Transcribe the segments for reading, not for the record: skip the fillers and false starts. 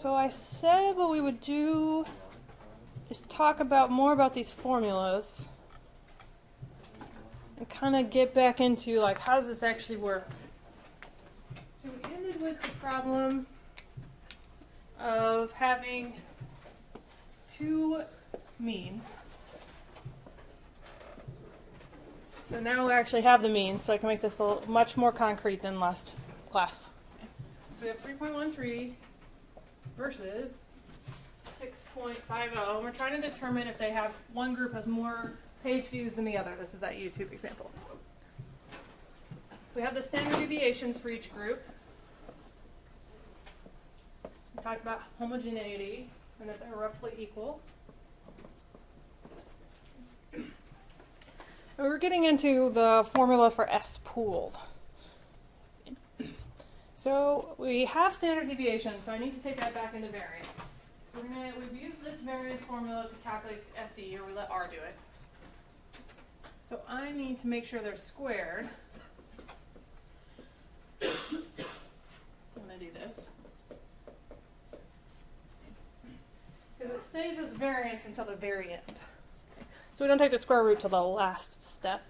So I said what we would do is talk more about these formulas and kind of get back into like how does this actually work. So we ended with the problem of having two means. So now we actually have the means, so I can make this much more concrete than last class. So we have 3.13 versus 6.50, and we're trying to determine if they have one group has more page views than the other. This is that YouTube example. We have the standard deviations for each group. We talked about homogeneity and that they're roughly equal. And we're getting into the formula for S pooled. So we have standard deviation, so I need to take that back into variance. So we've used this variance formula to calculate SD, or we let R do it. So I need to make sure they're squared. I'm going to do this. Because it stays as variance until the very end. So we don't take the square root till the last step.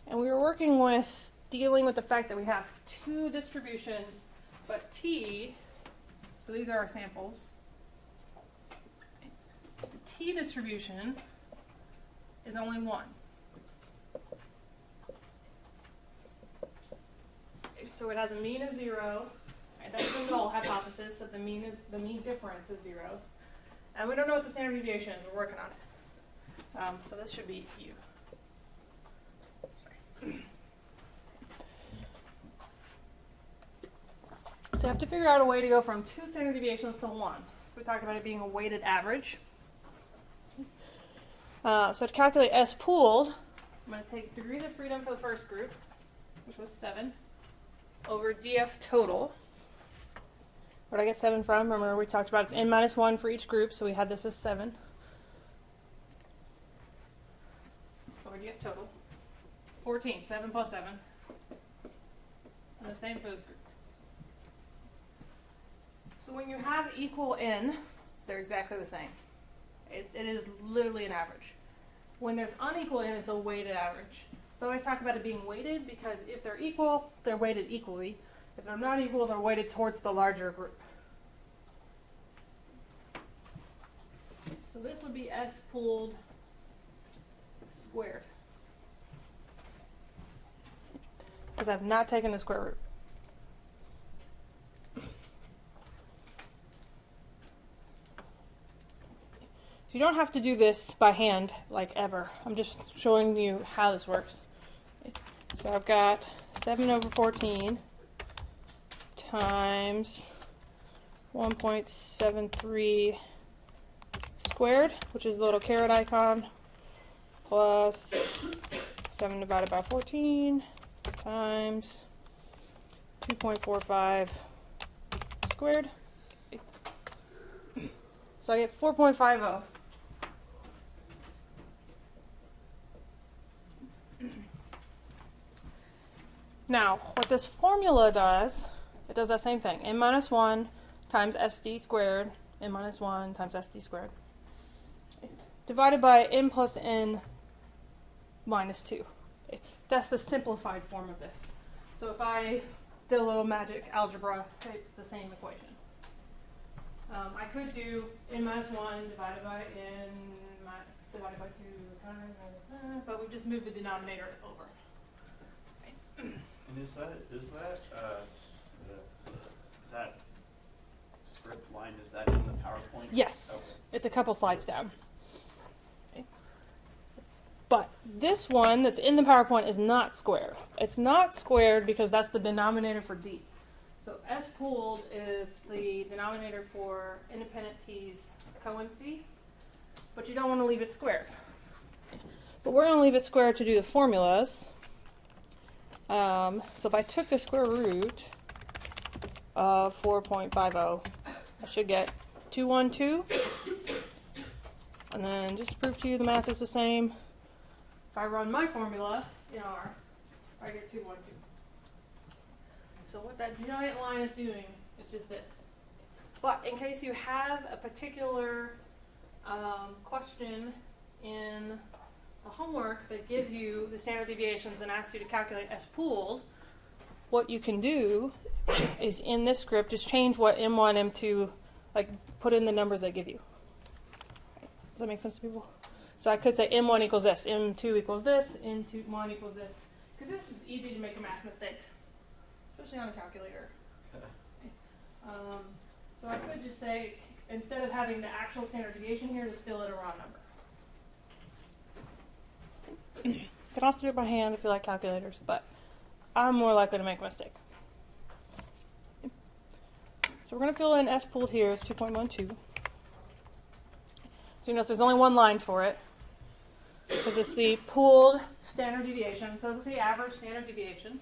And we were working with dealing with the fact that we have two distributions, but T, so these are our samples. The T distribution is only one. So it has a mean of 0, and that's the null hypothesis that the mean difference is 0. And we don't know what the standard deviation is. We're working on it. So this should be U. Sorry. So I have to figure out a way to go from 2 standard deviations to 1. So we talked about it being a weighted average. So to calculate S pooled, I'm going to take degrees of freedom for the first group, which was 7, over df total. Where did I get 7 from? Remember we talked about it's n minus 1 for each group, so we had this as 7. Over df total. 14, 7 plus 7. And the same for this group. So when you have equal n, they're exactly the same. It is literally an average. When there's unequal n, it's a weighted average. So I always talk about it being weighted because if they're equal, they're weighted equally. If they're not equal, they're weighted towards the larger group. So this would be S pooled squared. Because I've not taken the square root. So you don't have to do this by hand, like ever. I'm just showing you how this works. So I've got 7 over 14 times 1.73 squared, which is the little caret icon, plus 7 divided by 14 times 2.45 squared. So I get 4.50. Now, what this formula does, it does that same thing. N minus 1 times SD squared, N minus 1 times SD squared, divided by N plus N minus 2. That's the simplified form of this. So if I did a little magic algebra, it's the same equation. I could do N minus 1 divided by N divided by 2 times, but we've just moved the denominator over. And is that script line, is that in the PowerPoint? Yes. Okay. It's a couple slides down. Okay. But this one that's in the PowerPoint is not squared. It's not squared because that's the denominator for D. So S pooled is the denominator for independent T's cohen's D, but you don't want to leave it squared. But we're going to leave it squared to do the formulas. So if I took the square root of 4.50, I should get 212. And then just to prove to you the math is the same, if I run my formula in R, I get 212. So what that giant line is doing is just this. But in case you have a particular question in the homework that gives you the standard deviations and asks you to calculate S pooled, what you can do is in this script just change what M1, M2, like put in the numbers they give you. Does that make sense to people? So I could say M1 equals this, M2 equals this, M1 equals this. Because this is easy to make a math mistake, especially on a calculator. So I could just say, instead of having the actual standard deviation here, just fill in a raw number. You can also do it by hand if you like calculators, but I'm more likely to make a mistake. So we're going to fill in S pooled here is 2.12. So you notice there's only one line for it, because it's the pooled standard deviation. So this is the average standard deviation.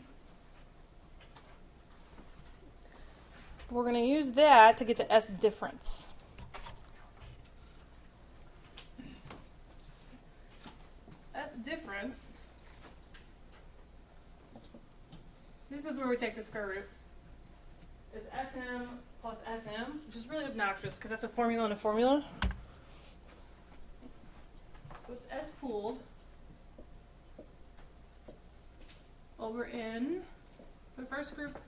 We're going to use that to get to S difference. S difference, this is where we take the square root, is SM plus SM, which is really obnoxious because that's a formula in a formula. So it's S pooled over in the first group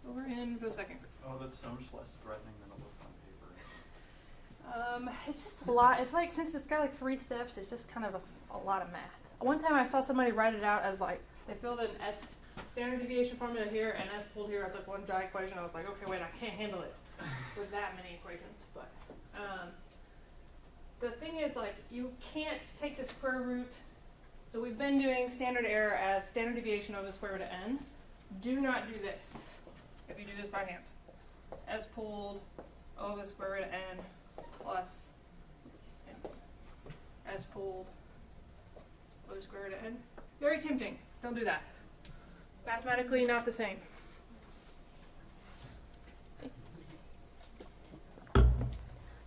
over in the second group. Oh, that's so much less threatening than it looks on paper. It's just a lot. It's like, since it's got like 3 steps, it's just kind of a lot of math. One time I saw somebody write it out as like, they filled in S standard deviation formula here and S pulled here as like one dry equation. I was like, okay, wait, I can't handle it with that many equations. But the thing is, like, you can't take the square root. So we've been doing standard error as standard deviation over the square root of n. Do not do this if you do this by hand. S pulled over the square root of n plus n. S pulled over the square root of n. Very tempting. Don't do that. Mathematically not the same.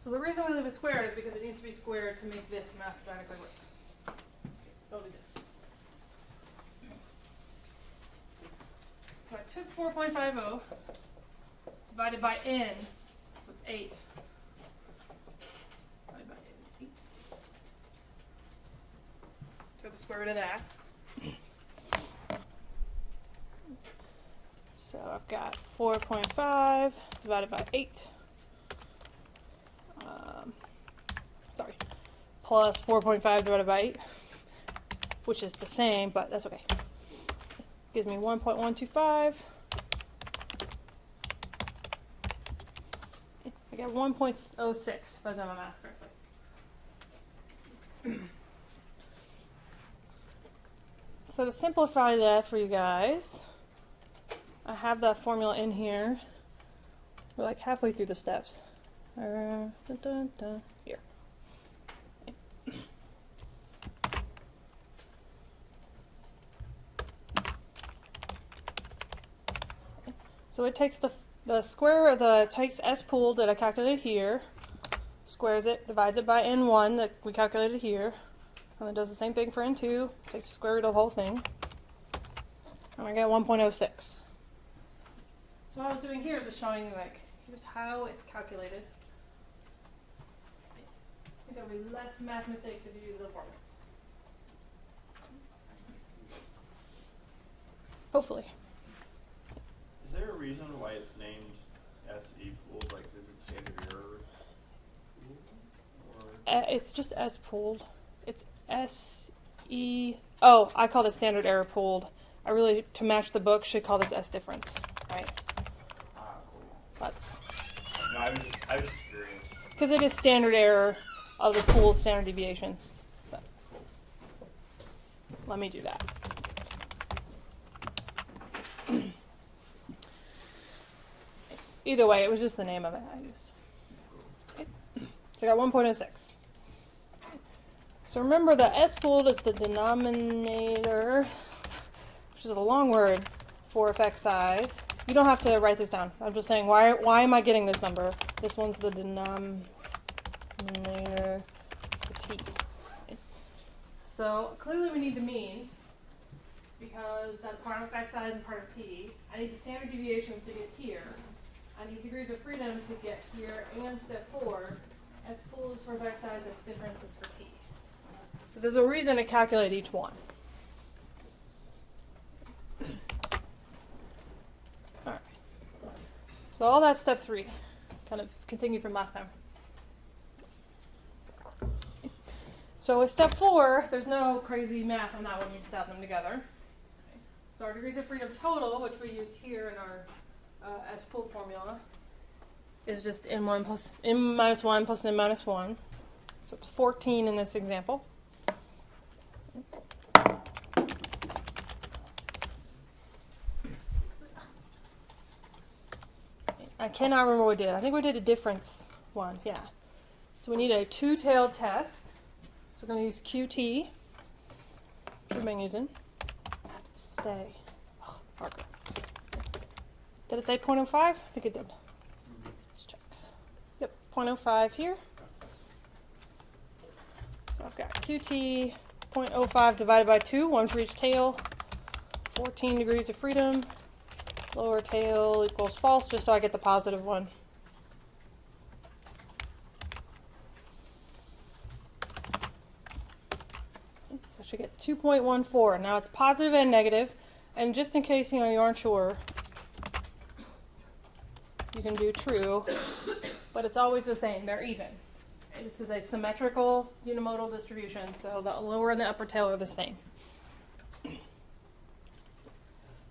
So the reason we leave it squared is because it needs to be squared to make this mathematically work. Don't do this. So I took 4.50 divided by n, so it's 8. Divided by 8. Took the square root of that. So I've got 4.5 divided by 8. Plus 4.5 divided by 8, which is the same, but that's okay. Gives me 1.125. I got 1.06 if I've done my math correctly. So to simplify that for you guys, I have that formula in here. We're like halfway through the steps. Here. So it takes the square of takes S pooled that I calculated here, squares it, divides it by n1 that we calculated here, and then does the same thing for n2, takes the square root of the whole thing, and I get 1.06. So what I was doing here is just showing you, like, here's how it's calculated. I think there'll be less math mistakes if you use the formats. Hopefully. Is there a reason why it's named SE pooled? Like, is it standard error pool? Or? It's just S pooled. It's SE. Oh, I called it standard error pooled. I really, to match the book, should call this S difference, right? Cool. That's. No, I was just curious. Because it is standard error of the pooled standard deviations. But let me do that. Either way, it was just the name of it I used. Okay. So I got 1.06. So remember that S pooled is the denominator, which is a long word, for effect size. You don't have to write this down. I'm just saying, why am I getting this number? This one's the denominator for T. Okay. So clearly we need the means, because that's part of effect size and part of t. I need the standard deviations to get here. I need degrees of freedom to get here, and step 4, S pool is for effect size, S difference is for t. So there's a reason to calculate each one. All right. So all that's step 3. Kind of continue from last time. So with step 4, there's no crazy math on that one. You just add them together. Okay. So our degrees of freedom total, which we used here in our S pool formula, is just n minus 1 plus n minus 1. So it's 14 in this example. I cannot remember what we did. I think we did a difference one, yeah. So we need a two-tailed test. So we're going to use QT. What am I using? Stay. Oh, marker. Did it say 0.05? I think it did. Let's check. Yep, 0.05 here. So I've got QT 0.05 divided by 2, 1 for each tail, 14 degrees of freedom. Lower tail equals false, just so I get the positive one. So I should get 2.14. Now it's positive and negative, and just in case you aren't sure, you can do true, but it's always the same. They're even. This is a symmetrical unimodal distribution, so the lower and the upper tail are the same.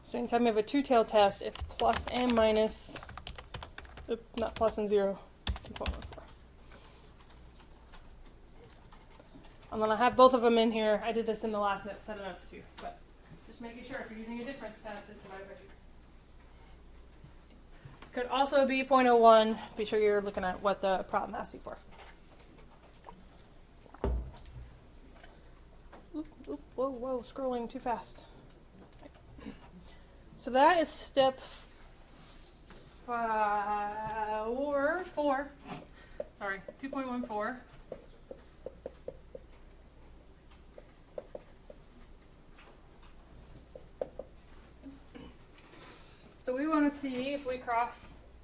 So anytime you have a two-tailed test, it's plus and minus, not plus and 0, 2.14. And then I have both of them in here. I did this in the last set of notes too, but just making sure if you're using a difference test, it's divided by 2. Could also be 0.01. Be sure you're looking at what the problem asks you for. Oop, whoa, scrolling too fast. So that is step 4. Sorry, 2.14. So we want to see if we cross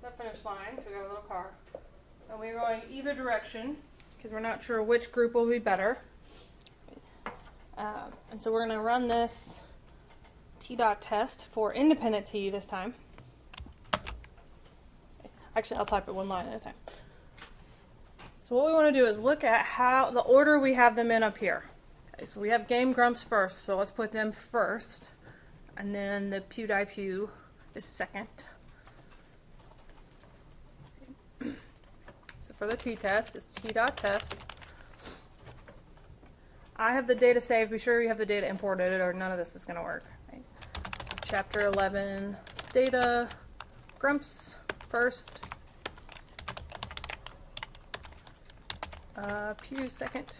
the finish line. So we got a little car. And we're going either direction because we're not sure which group will be better. And so we're going to run this T-dot test for independent T this time. Actually, I'll type it one line at a time. So what we want to do is look at how the order we have them in up here. Okay, so we have game grumps first, so let's put them first. And then the PewDiePew is second. So for the t-test, it's t-dot test. I have the data saved. Be sure you have the data imported or none of this is going to work. Right? So chapter 11, data, grumps first. Pew second.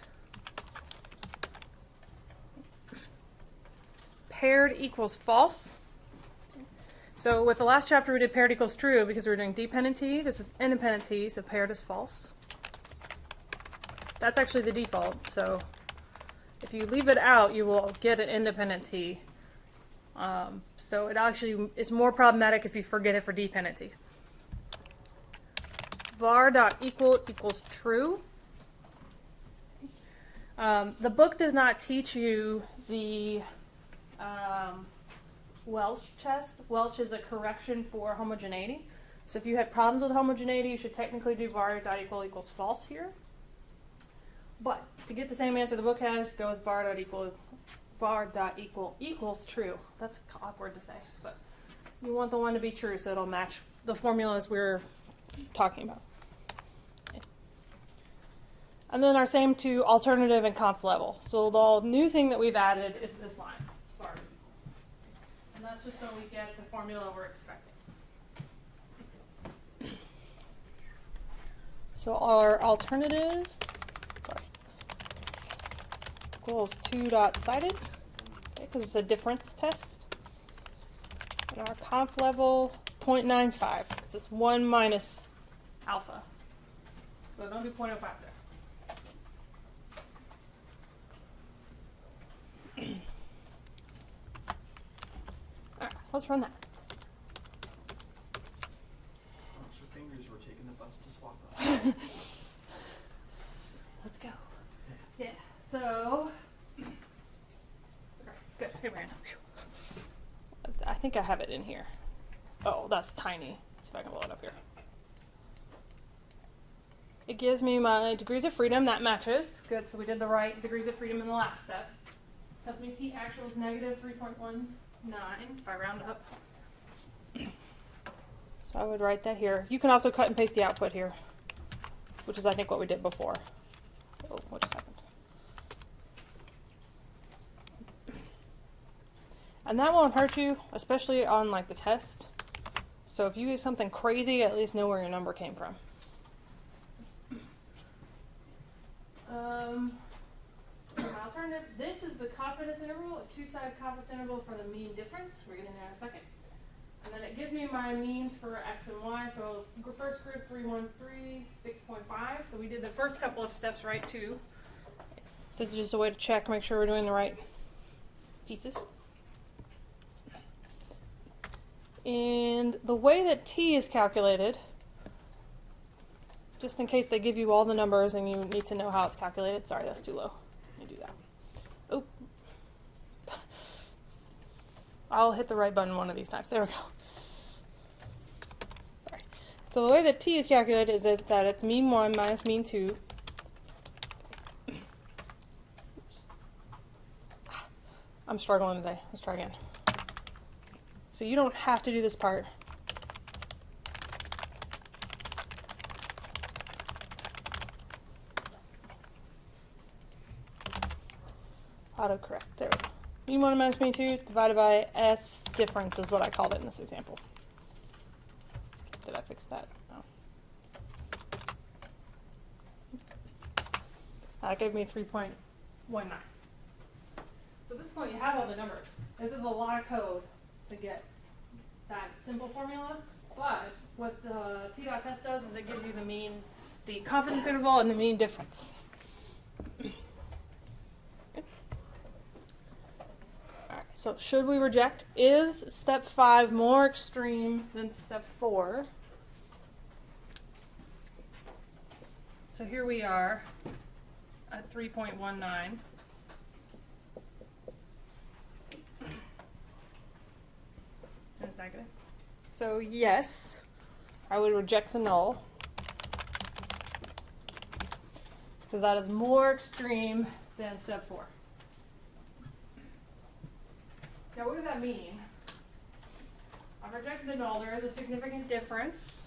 Paired equals false. So with the last chapter we did paired equals true because we were doing dependent T. This is independent T, so paired is false. That's actually the default, so if you leave it out, you will get an independent T. So it actually is more problematic if you forget it for dependent T. var.equal equals true. The book does not teach you the Welch test. Welch is a correction for homogeneity. So if you had problems with homogeneity, you should technically do var.equal equals false here. But to get the same answer the book has, go with var.equal equals true. That's awkward to say, but you want the one to be true so it'll match the formulas we're talking about. Okay. And then our same to alternative and conf level. So the new thing that we've added is this line. Sorry. And that's just so we get the formula we're expecting. So our alternative equals 2.cited, because it's a difference test. And our conf level 0.95, because it's 1 minus alpha. So don't do 0.05 there. let's run that. Your fingers were taking the bus to swap up. Let's go. Yeah. So. Okay, good. Hey, Brandon. I think I have it in here. Oh, that's tiny. Let's see if I can blow it up here. It gives me my degrees of freedom. That matches. Good. So we did the right degrees of freedom in the last step. Tells me T actual is negative 3.19 if I round up. So I would write that here. You can also cut and paste the output here, which is I think what we did before. Oh, what just happened? And that won't hurt you, especially on like the test. So if you get something crazy, at least know where your number came from. Alternative, this is the confidence interval, a two-sided confidence interval for the mean difference. We're getting there in a second. And then it gives me my means for x and y. So first group 313, 6.5. So we did the first couple of steps right too. So it's just a way to check, make sure we're doing the right pieces. And the way that T is calculated, just in case they give you all the numbers and you need to know how it's calculated. Sorry, that's too low. Let me do that. Oh. I'll hit the right button one of these times. There we go. Sorry. So the way that T is calculated is that it's mean 1 minus mean 2. I'm struggling today. Let's try again. So you don't have to do this part. Autocorrect. There we go. Mean 1 minus mean 2 divided by S difference is what I called it in this example. Did I fix that? No. That gave me 3.19. So at this point you have all the numbers. This is a lot of code to get that simple formula, but what the t.test does is it gives you the mean, the confidence interval, and the mean difference. Alright, so should we reject? Is step 5 more extreme than step 4? So here we are at 3.19. It's negative. So yes, I would reject the null, because that is more extreme than step 4. Now what does that mean? I've rejected the null. There is a significant difference.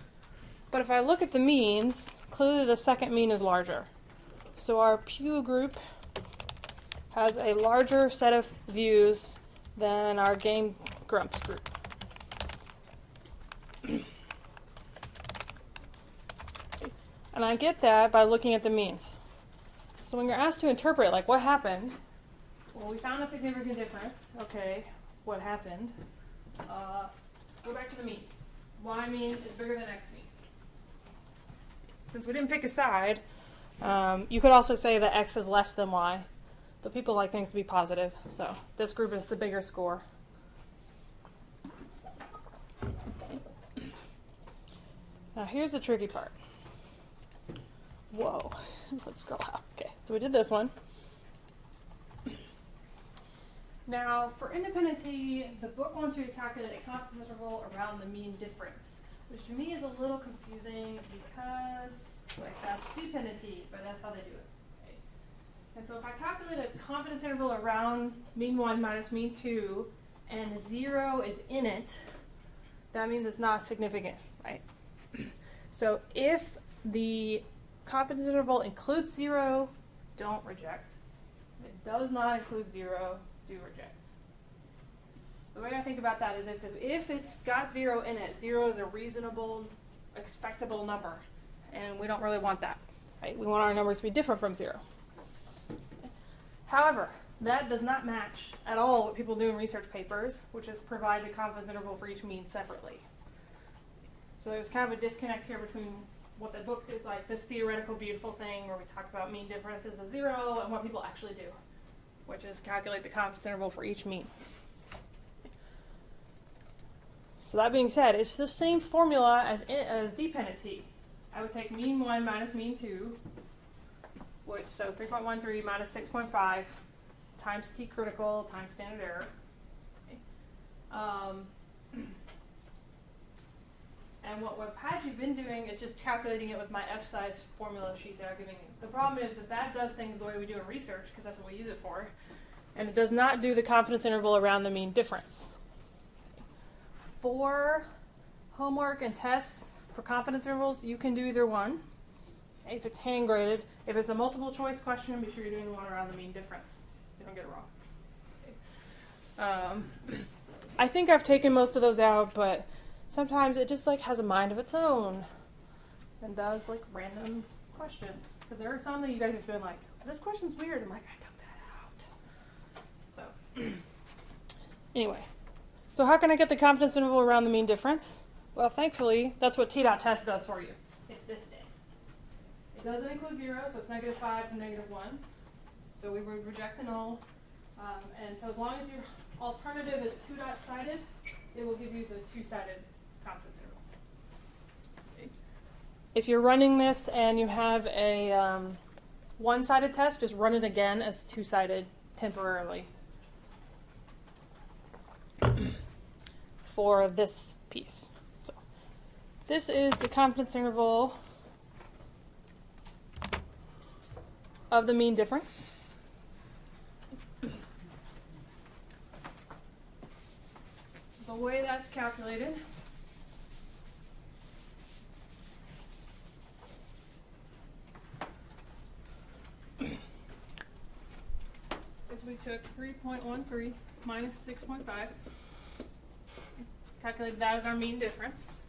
But if I look at the means, clearly the second mean is larger. So our Pew group has a larger set of views than our Game Grumps group. And I get that by looking at the means. So when you're asked to interpret, like, what happened? Well, we found a significant difference. Okay, what happened? Go back to the means. Y mean is bigger than X mean. Since we didn't pick a side, you could also say that X is less than Y. But people like things to be positive, so this group is the bigger score. Now here's the tricky part. Whoa, let's scroll out. Okay, so we did this one. Now, for Independency, the book wants you to calculate a confidence interval around the mean difference, which to me is a little confusing because, like, that's Dependency, but that's how they do it. Okay. And so if I calculate a confidence interval around mean 1 minus mean 2, and 0 is in it, that means it's not significant, right? So if the confidence interval includes 0, don't reject. If it does not include 0, do reject. The way I think about that is if it's got 0 in it, 0 is a reasonable, expectable number, and we don't really want that. Right? We want our numbers to be different from 0. However, that does not match at all what people do in research papers, which is provide the confidence interval for each mean separately. So there's kind of a disconnect here between what the book is like, this theoretical beautiful thing where we talk about mean differences of 0, and what people actually do, which is calculate the confidence interval for each mean. So that being said, it's the same formula as dependent t. I would take mean 1 minus mean 2, which, so 3.13 minus 6.5 times t critical times standard error. Okay. And what I've had you been doing is just calculating it with my F-size formula sheet that I'm giving you. The problem is that that does things the way we do in research, because that's what we use it for, and it does not do the confidence interval around the mean difference. For homework and tests for confidence intervals, you can do either one. If it's hand graded, if it's a multiple choice question, be sure you're doing the one around the mean difference so you don't get it wrong. Okay. I think I've taken most of those out, but sometimes it just like has a mind of its own and does like random questions. Because there are some that you guys have been like, this question's weird. I'm like, I took that out. So anyway, so how can I get the confidence interval around the mean difference? Well, thankfully, that's what t.test does for you. It's this thing. It doesn't include 0, so it's -5 to -1. So we would reject the null. And so as long as your alternative is two-dot-sided, it will give you the two-sided confidence interval. Okay. If you're running this and you have a one-sided test, just run it again as two-sided temporarily for this piece. So this is the confidence interval of the mean difference. So the way that's calculated is we took 3.13 minus 6.5, calculated that as our mean difference.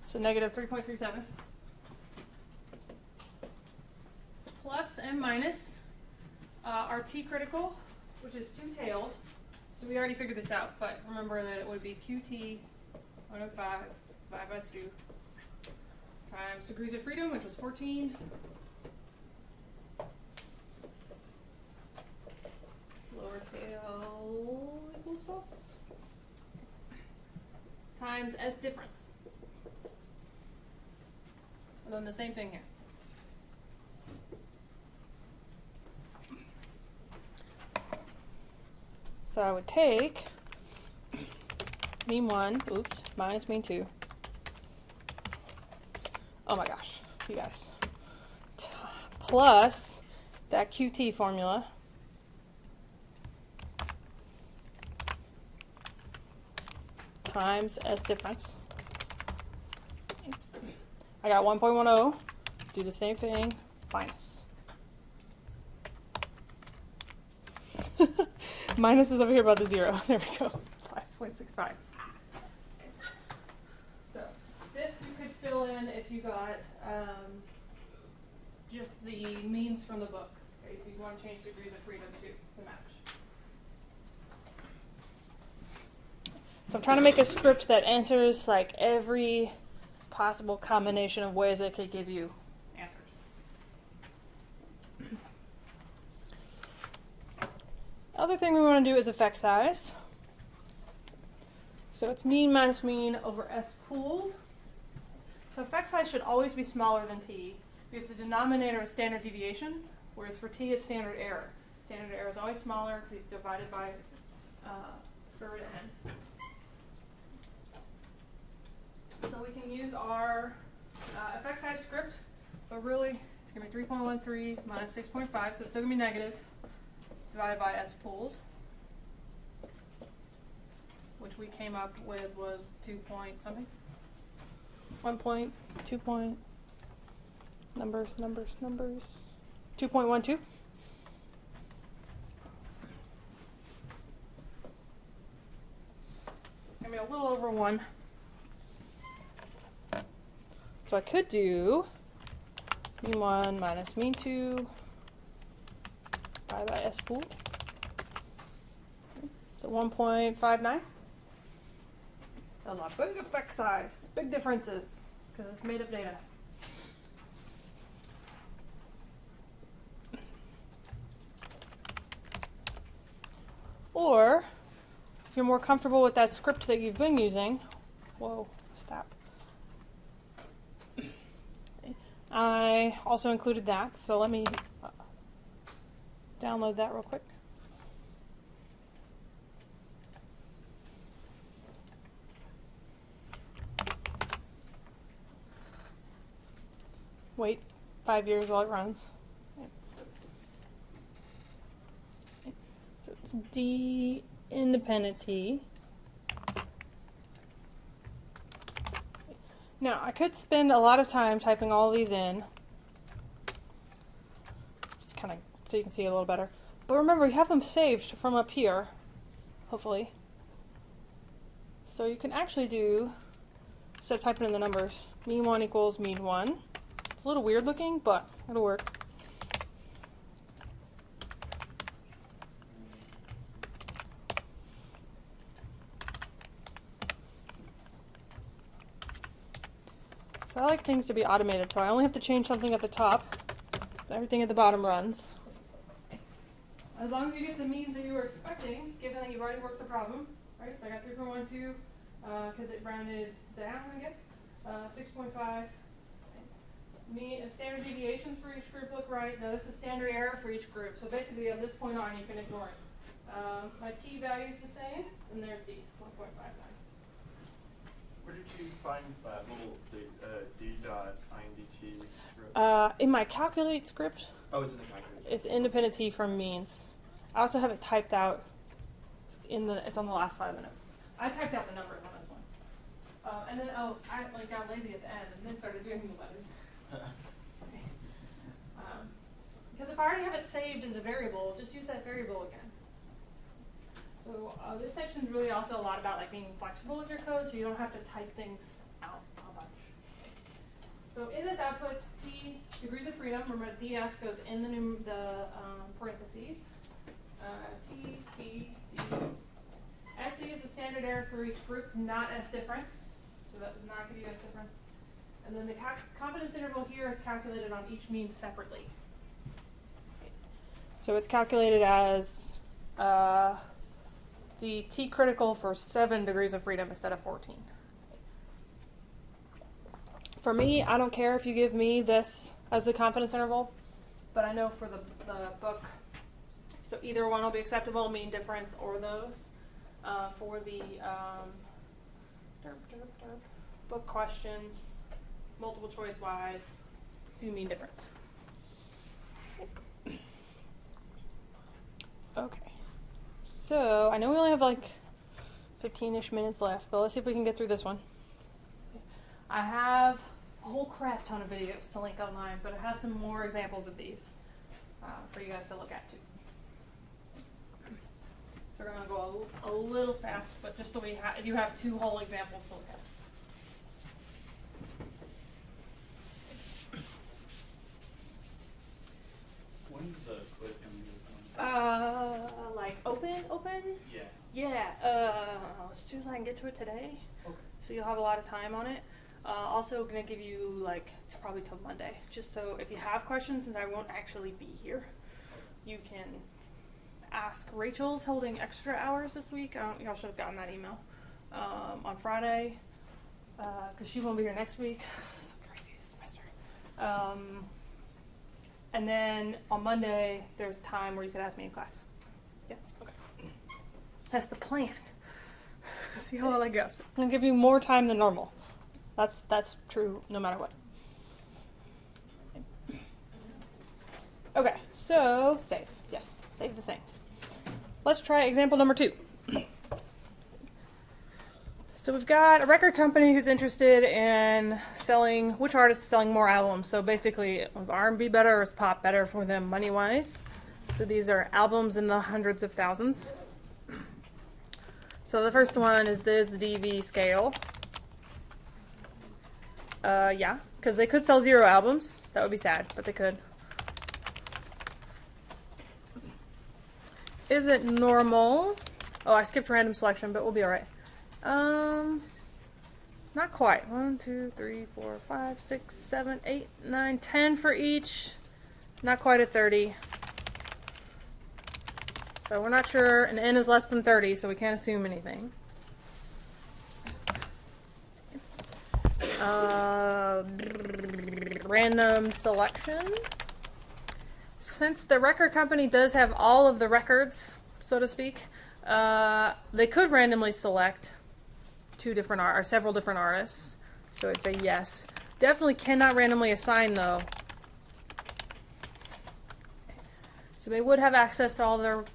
So -3.37 plus and minus our t critical, which is two-tailed. So we already figured this out, but remember that it would be qt 105 divided by 2 times degrees of freedom, which was 14, lower tail equals false, times s difference. And then the same thing here. So I would take mean 1, oops, minus mean 2. Oh my gosh, you guys. Plus that QT formula. Times S difference. I got 1.10. Do the same thing, minus. Minus is over here about the 0. There we go. 5.65. So this you could fill in if you got just the means from the book. Okay, so you want to change degrees of freedom to match. So I'm trying to make a script that answers like every possible combination of ways that could give you answers. Other thing we want to do is effect size. So it's mean minus mean over S pooled. So effect size should always be smaller than t because the denominator is standard deviation, whereas for t it's standard error. Standard error is always smaller because it's divided by square root of n. So we can use our effect size script, but really it's going to be 3.13 minus 6.5, so it's still going to be negative, divided by S pooled, which we came up with was 2 point something. 1 point, 2 point, numbers. 2.12. It's going to be a little over 1. So I could do mean 1 minus mean 2 divided by S pooled. So 1.59. That's a big effect size, big differences, because it's made of data. Or, if you're more comfortable with that script that you've been using, whoa, stop. I also included that, so let me download that real quick. Wait 5 years while it runs. So it's Independency. Now, I could spend a lot of time typing all these in, just kind of so you can see a little better. But remember, you have them saved from up here, hopefully. So you can actually do, instead of typing in the numbers, mean 1 equals mean 1. It's a little weird looking, but it'll work. So I like things to be automated, so I only have to change something at the top. Everything at the bottom runs. As long as you get the means that you were expecting, given that you've already worked the problem, right? So I got 3.12, because it rounded down, I guess. 6.5. Mean and standard deviations for each group look right. Now this is standard error for each group. So basically, at this point on, you can ignore it. My t value is the same, and there's d, 1.59. Where did you find that little d.indt script? In my calculate script. Oh, it's in the calculation. It's independency from means. I also have it typed out in the. It's on the last slide of the notes. I typed out the numbers on this one, and then I got lazy at the end and then started doing the letters. Because if I already have it saved as a variable, just use that variable again. So this section is really also a lot about like being flexible with your code, so you don't have to type things out a bunch. So in this output, T, degrees of freedom, remember df goes in the parentheses. T, P, D. SD is the standard error for each group, not S difference. So that does not give you S difference. And then the confidence interval here is calculated on each mean separately. So it's calculated as the T critical for 7 degrees of freedom instead of 14. For me, I don't care if you give me this as the confidence interval, but I know for the book, so either one will be acceptable, mean difference or those. For the book questions, multiple choice wise, do mean difference. Okay. So, I know we only have like 15-ish minutes left, but let's see if we can get through this one. I have a whole crap ton of videos to link online, but I have some more examples of these for you guys to look at too. So we're going to go a little fast, but just so you have 2 whole examples to look at. When's the quiz going to be? Like open? Yeah. Yeah, as soon as I can get to it today. Okay. So you'll have a lot of time on it. Also going to give you it's probably till Monday, just so if you have questions, since I won't actually be here, you can ask. Rachel's holding extra hours this week. Y'all should have gotten that email on Friday, because she won't be here next week. It's a crazy semester. And then on Monday, there's time where you could ask me in class. Yeah, okay. That's the plan. See how well that goes. I'm going to give you more time than normal. That's true no matter what. Okay, so save. Yes, save the thing. Let's try example number 2. So we've got a record company who's interested in selling, which artist is selling more albums. So basically, was R&B better or is pop better for them money-wise? So these are albums in the hundreds of thousands. So the first one is the DV scale. Yeah, because they could sell 0 albums. That would be sad, but they could. Is it normal? Oh, I skipped random selection, but we'll be alright. Not quite. 1, 2, 3, 4, 5, 6, 7, 8, 9, 10 for each. Not quite at 30. So we're not sure, and n is less than 30, so we can't assume anything. Random selection. Since the record company does have all of the records, so to speak, they could randomly select several different artists. So it's a yes. Definitely cannot randomly assign, though. So they would have access to all their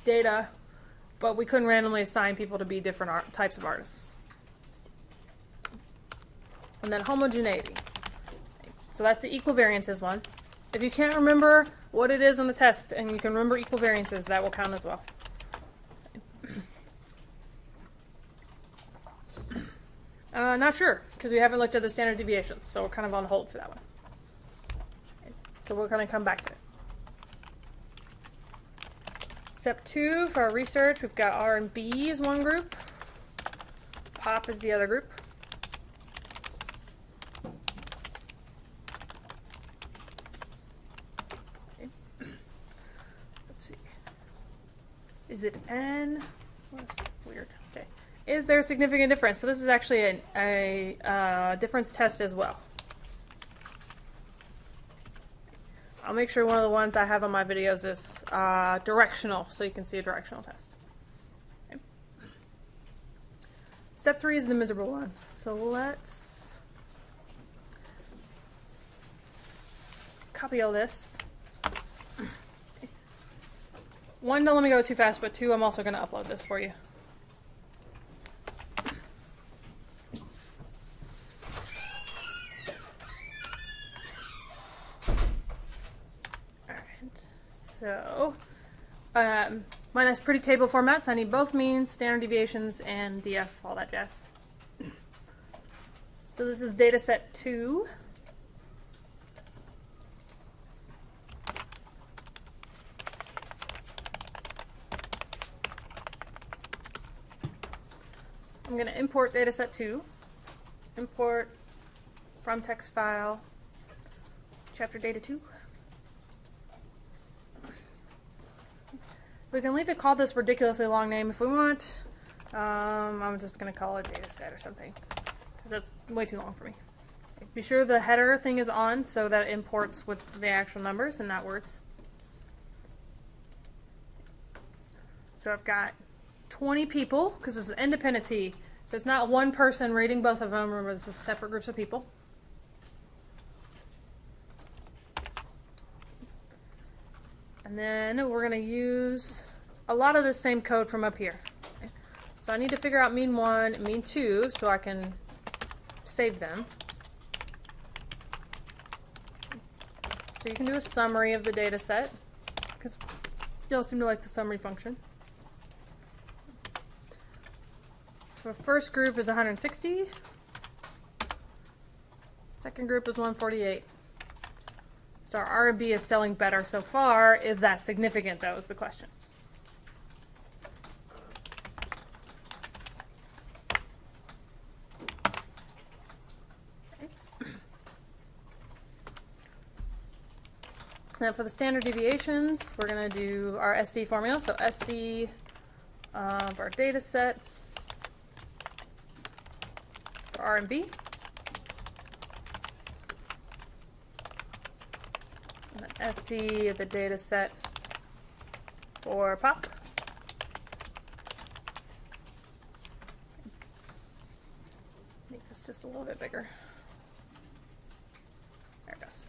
data, but we couldn't randomly assign people to be different types of artists. And then homogeneity. So that's the equivariances one. If you can't remember what it is on the test and you can remember equivariances, that will count as well. Not sure, because we haven't looked at the standard deviations, so we're kind of on hold for that one. Okay. So we're going to come back to it. Step 2 for our research, we've got R and B as one group. Pop is the other group. Okay. Let's see. Is it N? What's weird? Okay. Is there a significant difference? So this is actually a difference test as well. I'll make sure one of the ones I have on my videos is directional, so you can see a directional test. Okay. Step 3 is the miserable one. So let's copy all this. Okay. 1, don't let me go too fast, but 2, I'm also going to upload this for you. So, mine has pretty table format, so I need both means, standard deviations, and DF, all that jazz. So this is data set 2. So I'm going to import data set 2. Import from text file, chapter data 2. We can leave it called this ridiculously long name if we want. I'm just going to call it data set or something, because that's way too long for me. Be sure the header thing is on so that it imports with the actual numbers and not words. So I've got 20 people, because this is Independency. So it's not one person reading both of them. Remember, this is separate groups of people. And then we're going to use a lot of the same code from up here. Okay. So I need to figure out mean 1 and mean 2 so I can save them. So you can do a summary of the data set, because you all seem to like the summary function. So the first group is 160. Second group is 148. So our R&B is selling better so far. Is that significant, though, is the question. Okay. Now for the standard deviations, we're going to do our SD formula. So SD of our data set for R&B. SD of the data set for pop. Make this just a little bit bigger. There it goes.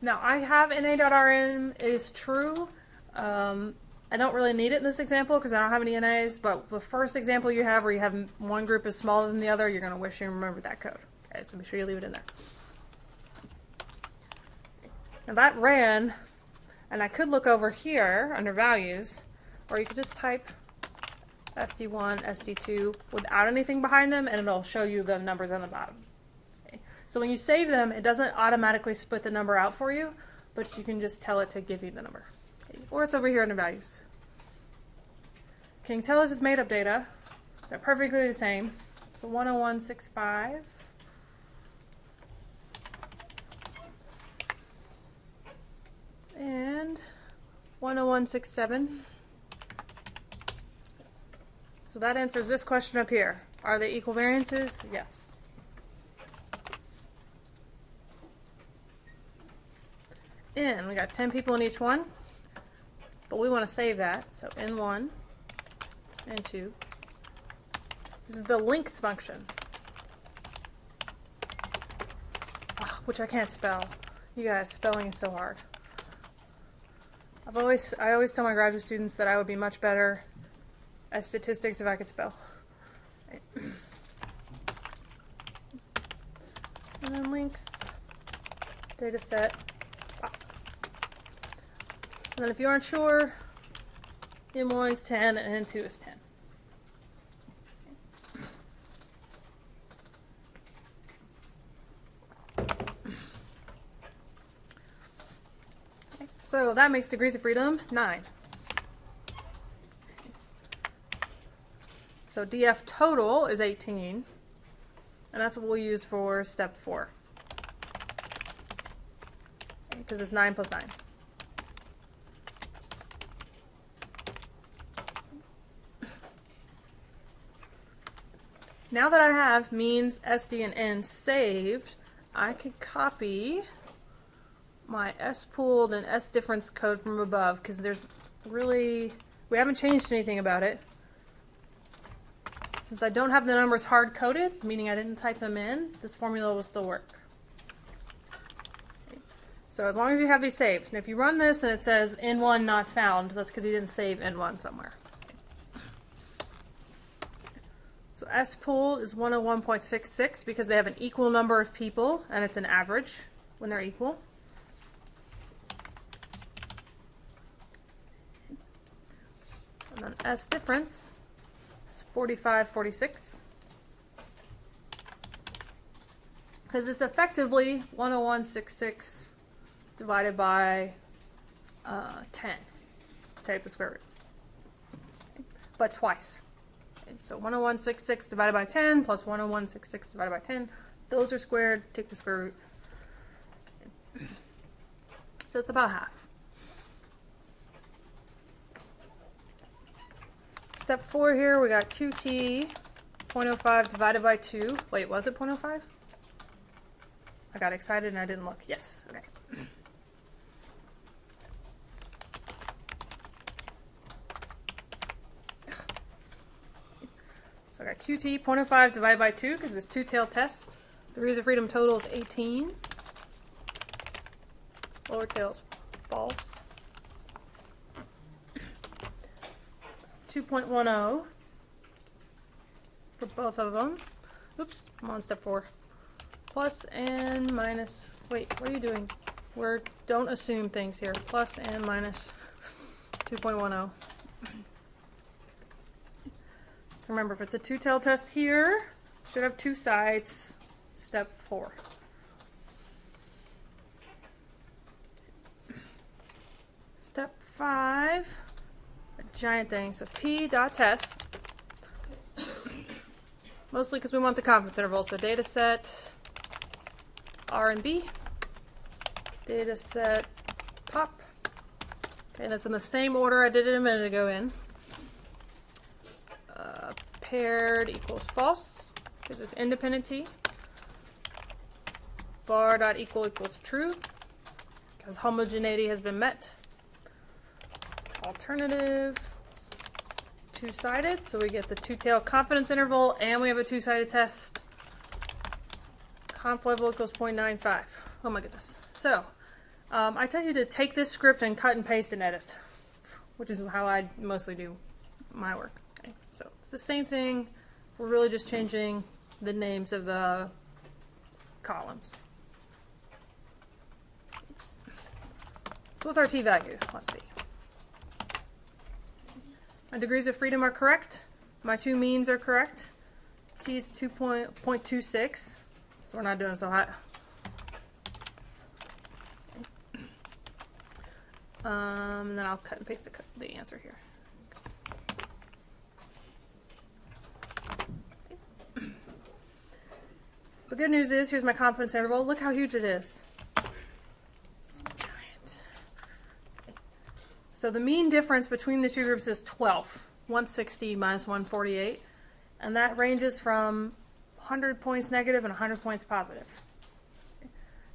Now I have NA.RN is true. I don't really need it in this example because I don't have any NAs, but the first example you have where you have one group is smaller than the other, you're going to wish you remembered that code. Okay, so make sure you leave it in there. Now that ran, and I could look over here under values, or you could just type SD1, SD2 without anything behind them, and it'll show you the numbers on the bottom. Okay. So when you save them, it doesn't automatically split the number out for you, but you can just tell it to give you the number. Okay. Or it's over here under values. Can you tell us it's made up data? They're perfectly the same. So 10165. And 10167. So that answers this question up here. Are they equal variances? Yes. In, we got 10 people in each one, but we want to save that. So N1, N2. This is the length function, which I can't spell. You guys, spelling is so hard. I always tell my graduate students that I would be much better at statistics if I could spell. And then length, data set. And then if you aren't sure, N1 is 10 and N2 is 10. Okay. So that makes degrees of freedom 9. So DF total is 18, and that's what we'll use for step 4, because it's 9 plus 9. Now that I have means, SD, and N saved, I could copy my S pooled and S difference code from above, because we haven't changed anything about it. Since I don't have the numbers hard-coded, meaning I didn't type them in, this formula will still work. Okay. So as long as you have these saved. And if you run this and it says N1 not found, that's because you didn't save N1 somewhere. So S pool is 101.66 because they have an equal number of people, and it's an average when they're equal. And then S difference is 45.46 because it's effectively 101.66 divided by 10. Take the square root, but twice. So 101.66 divided by 10 plus 101.66 divided by 10. Those are squared. Take the square root. So it's about half. Step 4 here, we got QT 0.05 divided by 2. Wait, was it 0.05? I got excited and I didn't look. Yes, okay. So I got QT 0.05 divided by 2 because it's two-tailed test. Degrees of freedom total is 18. Lower tail's false. 2.10 for both of them. Oops, I'm on step 4. Plus and minus. Wait, what are you doing? Don't assume things here. Plus and minus 2.10. So remember, if it's a two-tailed test here, it should have 2 sides. Step 4. Step 5. A giant thing. So T dot test. Mostly because we want the confidence interval. So data set R and B. Data set pop. Okay, that's in the same order I did it a minute ago in. Paired equals false because it's independent T. Bar dot equal equals true because homogeneity has been met. Alternative, 2-sided, so we get the two-tailed confidence interval and we have a 2-sided test. Conf level equals 0.95. Oh my goodness. So I tell you to take this script and cut and paste and edit, which is how I mostly do my work. Okay, so it's the same thing. We're really just changing the names of the columns. So what's our T value? Let's see. My degrees of freedom are correct. My 2 means are correct. T is 2.26, so we're not doing so hot. And then I'll cut and paste the answer here. The good news is, here's my confidence interval. Look how huge it is. It's giant. Okay. So the mean difference between the two groups is 12, 160 minus 148. And that ranges from 100 points negative and 100 points positive.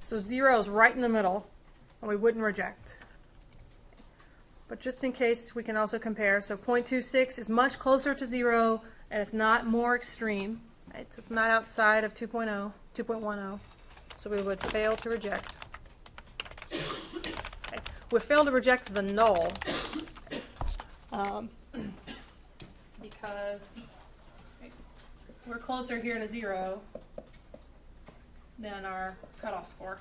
So 0 is right in the middle, and we wouldn't reject. But just in case, we can also compare. So 0.26 is much closer to 0, and it's not more extreme. Right? So it's not outside of 2.0, 2.10. So we would fail to reject. Okay. We fail to reject the null because we're closer here to 0 than our cutoff score.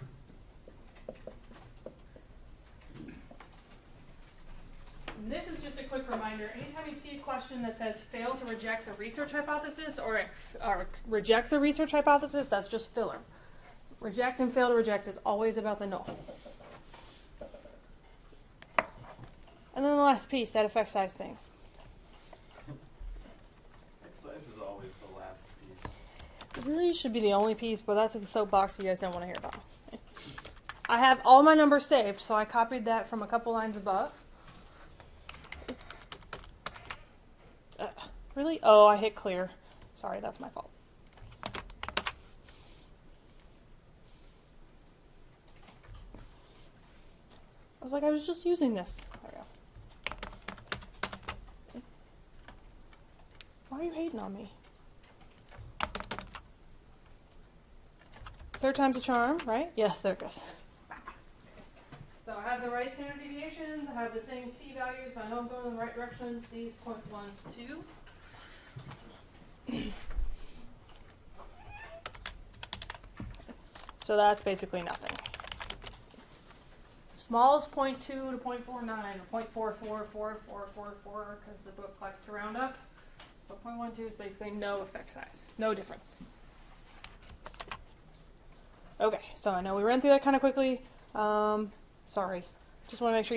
And this is just a quick reminder. Anytime you see a question that says fail to reject the research hypothesis or reject the research hypothesis, that's just filler. Reject and fail to reject is always about the null. And then the last piece, that effect size thing. Effect size is always the last piece. It really should be the only piece, but that's a soapbox you guys don't want to hear about. I have all my numbers saved, so I copied that from a couple lines above. Really? Oh, I hit clear. Sorry, that's my fault. I was like, I was just using this. There we go. Why are you hating on me? Third time's a charm, right? Yes, there it goes. So I have the right standard deviations, I have the same t-values, so I know I'm going in the right direction. These 0.12. So that's basically nothing. Smallest 0.2 to 0.49, or 0.444444, because the book likes to round up. So 0.12 is basically no effect size, no difference. Okay, so I know we ran through that kind of quickly. Sorry, just want to make sure